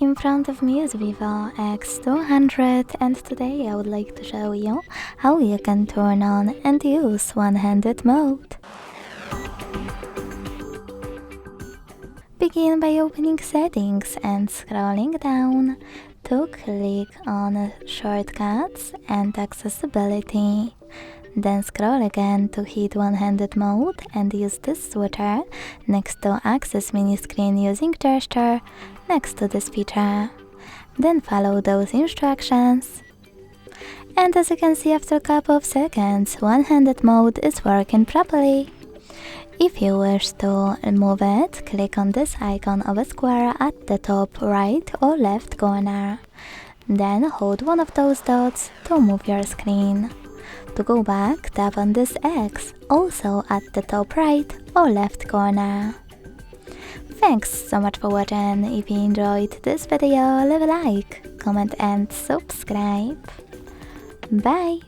In front of me is VIVO X200 and today I would like to show you how you can turn on and use one-handed mode. Begin by opening settings and scrolling down to click on shortcuts and accessibility. Then scroll again to hit one-handed mode and use this switcher next to access mini screen using gesture next to this feature. Then follow those instructions. And as you can see, after a couple of seconds, one-handed mode is working properly. If you wish to move it, click on this icon of a square at the top right or left corner. Then hold one of those dots to move your screen. To go back, tap on this X, also at the top right or left corner. Thanks so much for watching. If you enjoyed this video, leave a like, comment and subscribe. Bye!